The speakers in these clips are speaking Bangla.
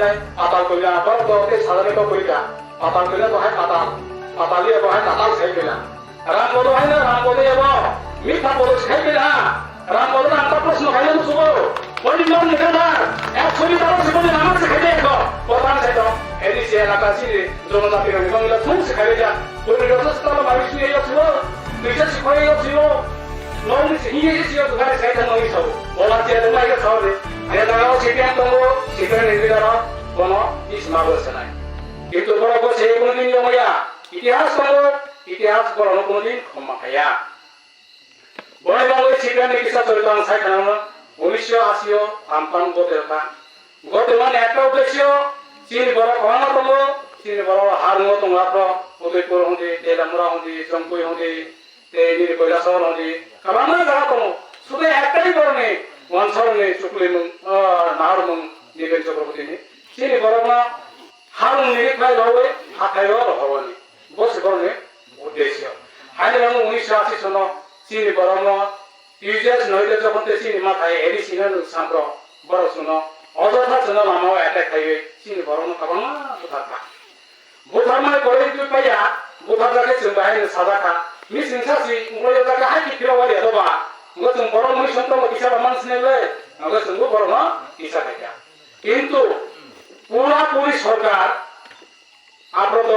নাই পাতাল কইলা বড় তো সাধারণ তো কইলা পাতাল কইলা তো হয় পাতালি তো হয় পাতাল খাই কইলা রাম বলো হয় না রাম বলে যাব মিথ্যা বলে খাই কইলা রাম বলে না একটা প্রশ্ন খাইলে তো শুভ বলি নাম লিখা না এক ছবি তার জীবনে নামাজ খাইতে দেখো প্রধান খাইতো এদি সে এলাকা ছিল জনজাতির নিগমগুলো তুমি খাইলে যা বলি যথেষ্ট মানুষ নিয়ে যাচ্ছিল দুইটা শিখাই যাচ্ছিল 너무 이해지요 그간에 세상 너무 있어 원하지 않는 말이 서울에 내가 지금 동고 지금 얘기하라 뭐너 이스마고스나이 itu berapa saya kemudian yang maya ইতিহাস বড় কোনদিন ক্ষমা খায়া বড় বাংলায় ছিলেন কিসা চরিতান সাই খানা 1980 আমপান গোদেরকা গোদেমান একটা উদ্দেশ্য চীন বড় ক্ষমা তঙ্গ চীন বড় হারঙ্গ তঙ্গাপ্র উদয়পুর হন্দি দেলামুরা হন্দি জম্পুই হন্দি তেনি কৈলাসর হন্দি কারণে যারা তঙ্গ শুধু একটাই কারণে ওয়ানসরনে চুকলিমুং নাহরমুং নিবেন চক্রবর্তী চীন বড় না হারুং নিরিখাই লওয়ে হাতায়ও রহবনি বসে করনে উদ্দেশ্য হাইলাম 1980 সন চীন বড় ইউজাস নইলে যখন চীন মাথায় এরি সিনন সাম্প্র বড় শুন অযথা শুন লামাও অ্যাটাক খাইবে চীন বড় কাবানা বুথাকা বুথারমায় করে তুই পাইয়া বুথারটাকে চুবাই সাদাকা মিসিং সাসি মুরয়দাকা হাকি ফিরওয়ালি দবা গতম বড় মই সন্তম কিসাবা মানসনেলে গতম বড় না কিসা দেখা কিন্তু পুরাপুরি সরকার আব্রত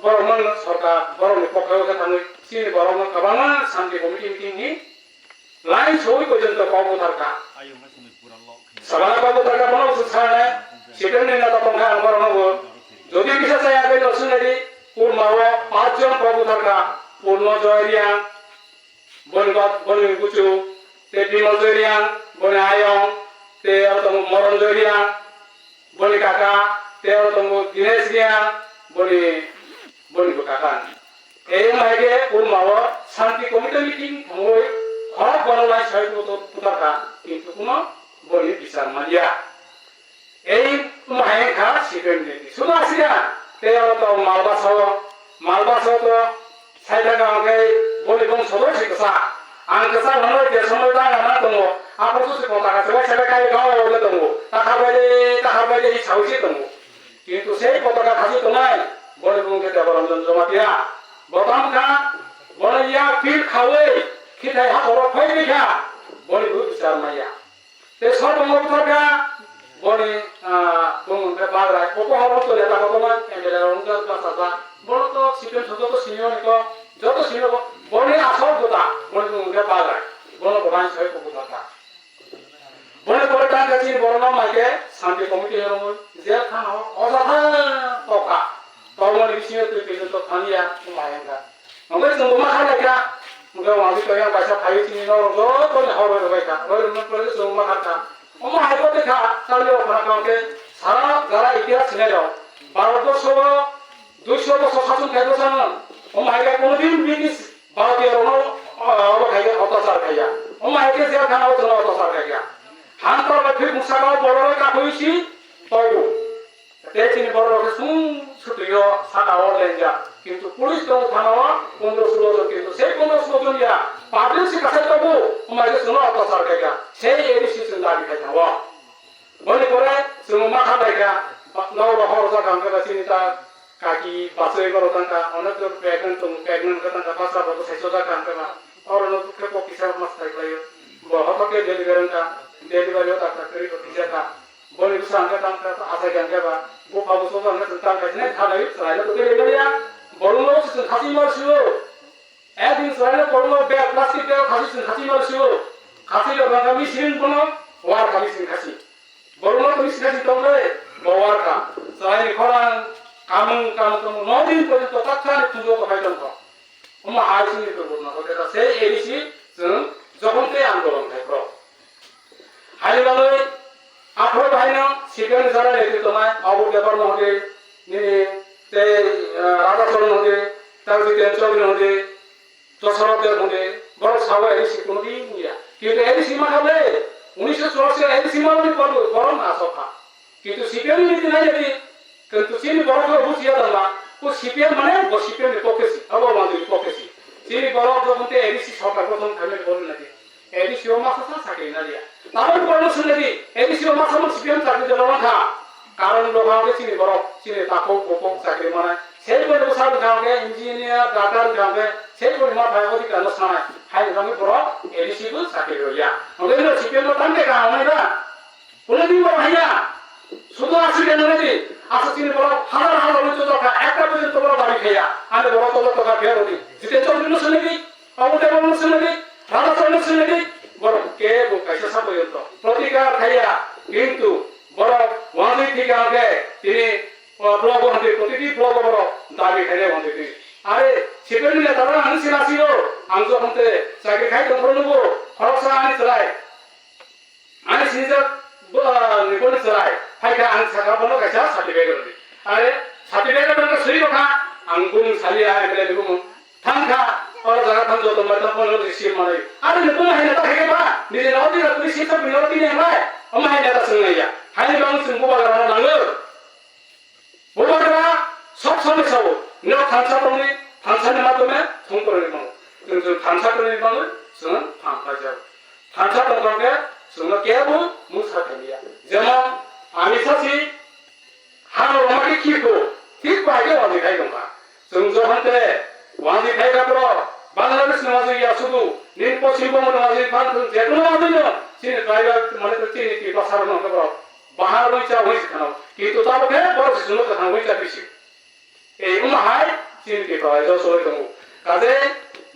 বরমন সরকার বরমনি পক্ষে থাকি চীন বরম কাবানা শান্তি কমিটি মিটিংনি লাইন সই পর্যন্ত পাবো থাকা সাবানা পাবো থাকা বড় সুসানে সেখানে না তখন আমার অনুভব যদি কিছু চাই আগে নসুনেরি পূর্ণাও 5 জন পাবো থাকা পূর্ণ জয়রিয়া বনগত বনগুচু তে বিমল জয়রিয়া বনে আয়ং তে অতম মরণ জয়রিয়া বনি কাকা তে অতম দিনেশ রিয়া বনি কাকা এই মাইকে পূর্ণাও শান্তি কমিটি মিটিং হয় হক বনলাই ছয় পুতাকা কিন্তু কোনো বলি বিচার মালিয়া এই মাহেখা সিগেন দিতি শুধু আসিয়া তেও তো মালবাস তো সাইডা গাঁকে বলি বং সদর শিকসা আংকসা হলো যে সময় দা না দङ আপন সুসি পতাকা সবাই সাইডা গায় গাঁও হলে দङ টাকা বাইরে এই সাউসি দङ কিন্তু সেই পতাকা খাসি তোমায় বলি বংকে দেবরঞ্জন জমাতিয়া বতামকা বলিয়া ফির খাওয়ে kita hak fai ni kha boni bu বিচার মাইয়া তে সর্বমত থাকা বনি বঙ্গ বাগরা কোকো হবো তো লেটা কত মান এমএলএ রংদাস বাসাসা বড় তো সিপেন ছোট তো সিনিয়র নিকো যত সিনিয়র বনি আসল কথা বনি বঙ্গ বাগরা বড় বড়াই ছয় কোকো থাকা বনি পরে টান কাছি বড় নাম মাইকে শান্তি কমিটি হলো জেল খান অযথা তোকা তমনি বিশিয়ে তুই পেজে তো খানিয়া মায়েঙ্গা আমরা তো মা খালা কা mungkin wali kaya bahasa kayu sini noro to ni hawa ro baika ro mun pore so ma kata oma hayo dekha sali opana kaunke sara gara ইতিহাস ছিলে যাও 200 বছর শাসন খাইতো জানো oma hayo কোনদিন ব্রিটিশ ভারতীয় রনো খাইয়া অত্যাচার খাইয়া oma hayo যে খানা তো অত্যাচার খাইয়া হান্তর বা ফির মুসাগাও বড় কা হইছি তবু তেচিনি বড় কে সুন ছুটিও সাকাও লেঞ্জা কিন্তু পুলিশ তো থানাও 15-16 জন কিন্তু সেই 15-16 জন ইয়া পাবলিক সে কাছে তবু আমাকে শুনো অত্যাচার খাইয়া সেই এডিসি সুন্দরী খাইয়া ওয়া বলি করে সুমা মাথা দেখা নাও রহর যা কাম করে চিনিতা কাকি বাসে করো তাঙ্কা অনেক জন প্রেগন্যান্ট তাঙ্কা পাঁচটা বড় সেসো যা কাম করে আর নো দুঃখে কো কিসা মাস থাকলায় বহতকে ডেলিভারি তাকা করি তো কিসাটা বলি সাঙ্গা তাঙ্কা আসা গাঙ্গা বা বো বাবু সব আমরা তাঙ্কা নে খালাই সাইলে তো ডেলিভারিয়া বড়লো খাসি মারছিও একদিন সাইলে বড়লো ব্যাগ প্লাস্টিক ব্যাগ খাসি মারছিও খাসি লগা মিশিন কোন ওয়ার খাসি বড়লো মিশিন খাসি তোমরে বওয়ার কা সাইলে খরান কাম তো 9 দিন পর্যন্ত তাৎক্ষণিক পুজো করাইতাম তো ওমা হাইসিনি করব না ওটা সেই এডিসি যখন তে আন্দোলন থাকলো হাইলালই আফর ভাইনা সিকেন যারা লেখে তোমায় আবু ব্যাপার মহলে নিয়ে ते राजा चरण होते ताकि टेंशन में होते तो सरकार होते बड़ा सावा ऐसी कोई नहीं है क्योंकि ऐसी सीमा है 1964 से ऐसी सीमा में बड़ा ना सोखा क्योंकि सीपीएम में नहीं है কিন্তু চিনি বড় বড় বুঝিয়া দালা ও সিপিএম মানে সিপিএম এর পক্ষে अब আমাদের পক্ষে চিনি বড় যখন তে এডিসি সরকার প্রথম থাকলে বলেন নাকি এডিসি ও মাসা থাকে না দিয়া তারপর বড় শুনে দি এডিসি ও মাসা সিপিএম চাকরি দিল না কারণ লোকাকে চিনি বড় চিনি তাকো বকো চাকরি মানে সেই বলে সাল গাঁকে ইঞ্জিনিয়ার ডাক্তার গাঁকে সেই বলে মা ভাই অধিকার নসানায় হাই রঙে বড় এলিজিবল চাকরি হইয়া ওদের সিপিএম তান্তে গাঁও নাই না কোনদিন বড় ভাইয়া শুধু আসি কেন নাকি আসা চিনি বড় হাজার হাজার লোক টাকা একটা পর্যন্ত বড় দাবি খেয়া আমি বড় তোর টাকা ফের হতি জিতে চন্দ্র শুনে কি অবুদে বলুন শুনে কি রাজা চন্দ্র শুনে কি বড় কে পয়সা সব পর্যন্ত প্রতিকার খাইয়া কিন্তু বড় ওয়ানি থেকে আগে তিনি ব্লগ হতে প্রতিটি ব্লগ বড় দাবি খাইলে হতে আরে সেটাই নিলে তারা আনছিল আসিল আমি যখন চাকরি খাই তখন নেব খরচা আনি চলাই আনি সিনিজার নিকট চলাই ফাইকা আনি থাকা বলো কাইসা সার্টিফিকেট হতে আরে সার্টিফিকেট মানে সই কথা আঙ্গুম সালিয়া এমএলএ নিগুম থামখা और जगह थम जो तो मतलब पनो रिसीव मारे अरे ने पुना है नेता है बा निजे नौती का पुलिस सब मिनोती ने है हम है नेता संग या हाय बांग सिंह बो बागरा नांगो बो बागरा सब समय सब न थांसा तोने थांसा ने मातमे थों करे मांग जो थांसा करे मांग सुन थांसा जाओ थांसा तो मांगे सुन के बो मुसा खलिया जमा आमिसासी हानो माके किको ठीक बागे वाले खाई दूंगा सुन जो हंते वाजी खाई का प्रो বাংলাদেশ নওয়াজি ইয়া শুধু নীল পশ্চিমবঙ্গ নওয়াজি ভারত যে কোনো নওয়াজি না চিনি ড্রাইভার মানে তো চিনি কি বাসার না খবর বাহার হইছা হইছে খানো কিন্তু তারকে বড় শুনো কথা হইছা বেশি এই হাই চিনি কি কয় যা সরে দমু কাজে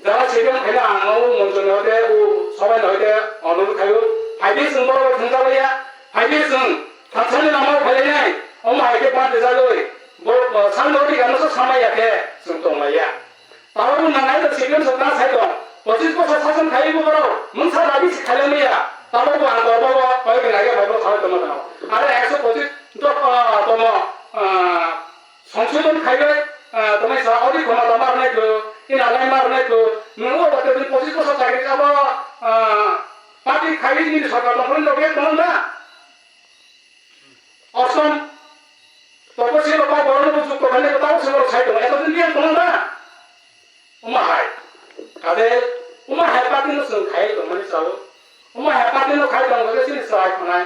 যারা সেখানে খাইলে আনাও মঞ্চনে হতে ও সবাই হইতে অনুরোধ খাইও ফাইদে সুন্দর থাকা লইয়া ফাইদে সুন থাছানি নামাও খাইলে নাই হাইকে পাঁচ যালই সামনে গানো সামাইয়াকে সুন তমাইয়া তাহলে নানাই তো সিপিএম সরকার সাইতো 25 বছর শাসন খাইবো বড় মুনসা দাবি খাইলে মিয়া তাহলে তো আন বাবা কয়েক লাগে ভাইবো খাওয়া তোমার নাও আরে 125 তো তম সংশোধন খাইবে তুমি অধিক ক্ষমতা মার নাই তো ইন আলাই মার নাই তো নুনো বতে 25 বছর চাকরি যাব পার্টি খাইলি নি সরকার তখন লোকে কোন না অসম তপসি বাবা বড় বুঝুক ওখানে কোথাও ছিল সাইতো এতদিন দিয়ে কোন না umahai kade umahai patino sung khai to mani sawo umahai patino khai to ngale sin sai khanai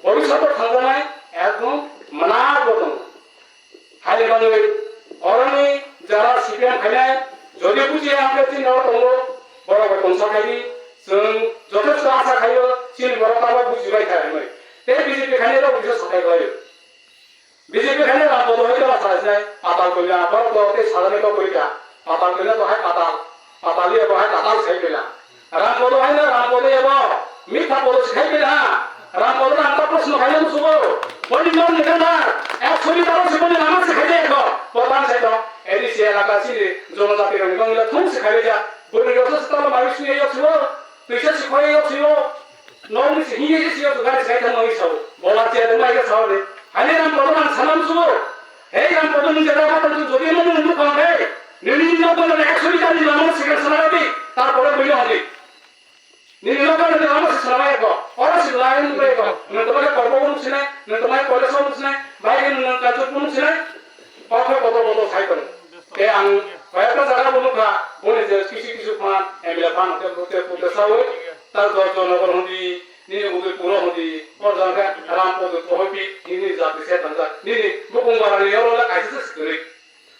bhobishoto thangjanai ekdom mana bodong hali banoi oroni jara sipiam khailai jodi buji amre tin no tongo boro boro konsa khaibi sung jothesto asa khaiyo sin boro taba buji bai khai mai te BJP khane ro buji sakai gayo BJP khane ra bodo hoite asa sai atal koila boro to te sadane ko koila পাতাল কইলা তো হয় পাতাল পাতালি এব হয় পাতাল খাই কইলা রাম পদ হয় না রাম পদে এব মিঠা পদ খাই কইলা রাম পদ না আনতা প্রশ্ন খাইলে মুসুব বলি মন নিকানা এক ছবি তার জীবনে নামাজ খাই দে এক প্রধান সাইত এদিসি এলাকা ছিল জনজাতির নিগমলা থুম খাই যা বলি রসস তাল মাইস নিয়ে যাচ্ছিল তুইসা শিখাই যাচ্ছিল নৌনি হিয়ে যাচ্ছিল তো গাড়ি খাই থাম হইছ বলা চেয়ে তোমাই গে ছাওরে হানি রাম পদ না সালাম সুব এই রাম পদ নিজে রাখা তো যদি মন মুখ খাবে নির্ণয় 140 নামাজ শিখে সালাবি তারপরে বইলে হবে নির্ণয় নামাজ সালামাই কো ওরা সিলাইন করে কো না তোমাকে কর্ম কোন ছিনে না তোমাকে কলেজ কোন ছিনে বাইরে না কাজ কোন ছিনে পথে কত কত খাই করে তে আং কয়েকটা জায়গা বলুকা বলে যে কিছু ফান এমএলএ ফান হতে সাও তার জনগণ হদি নি উগে পুরো হদি ওর জায়গা রাম পদ হবি নি জাতি সে তাজা নি বুকুমবারা নিয়লা কাইছে করে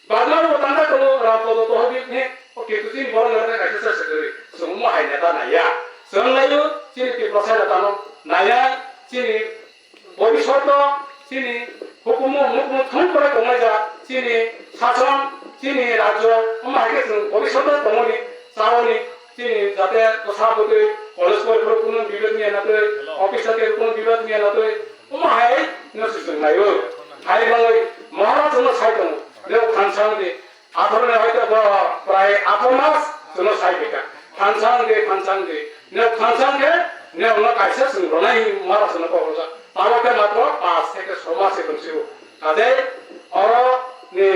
बादल वो तंदा तो रातो तो हबी ने ओके तो तीन बोल लगा कैसे से करे सुम हाय नेता नाया संलायो चिनि के प्रसाद तानो नाया चिनि भविष्यत चिनि हुकुम मुख थुन करे कमाजा चिनि शासन चिनि राज्य माके भविष्यत तमनि सावनि चिनि जाते प्रसादते कलेज पर कोनो विरोध निया नाते ऑफिस के कोनो विरोध निया नाते हाय नसिस नायो हाय बंगै महाराज न साइतो নে ফাংশনদে আধরনে হয়তো প্রায় 8 মাস শুনো সাইবিকা ফাংশনদে নে ফাংশনদে নে ওনা কাইসা শুনরনাই মারা শুনো কবজা তাওকে মাত্র 5 থেকে 6 মাসে করছিও কাজে অর নে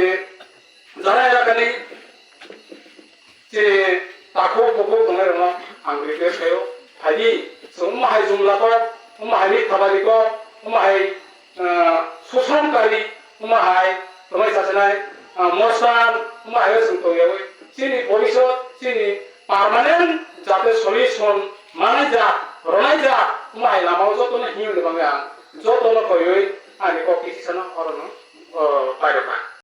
যারা এলাকানি যে তাকো বকো দনে রনা আংগ্রিকে সেও ফাইদি সুমহাই জুমলাতো উমহাই খাবারিকো উমহাই সুসংকারী উমহাই তোমাই সাসনাই মশান মাহে সুতো ইয়াই চিনি ভবিষ্যৎ চিনি পার্মানেন্ট যাতে সলিউশন মানে যা রনাই যা মাহে নামাও যত না হিউ দেবাঙ্গা যত না কইই আনি কক অফিস আছে না অরণ্য বাইরে